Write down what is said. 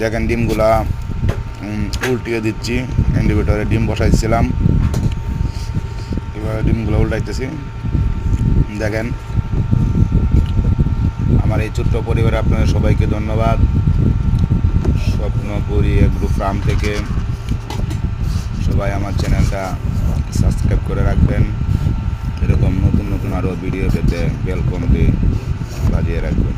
দেখেন ডিমগুলা উল্টিয়ে দিচ্ছি। ইনকিউবেটরে ডিম বসাইছিলাম, এবার ডিমগুলো উল্টাইতেছি। দেখেন আমার এই ছোট্ট পরিবারে আপনাদের সবাইকে ধন্যবাদ। স্বপ্নপুরী এগ্রো ফার্ম থেকে সবাই আমার চ্যানেলটা সাবস্ক্রাইব করে রাখবেন। এরকম নতুন নতুন আরও ভিডিও পেতে বেল কমটি বাজিয়ে রাখবেন।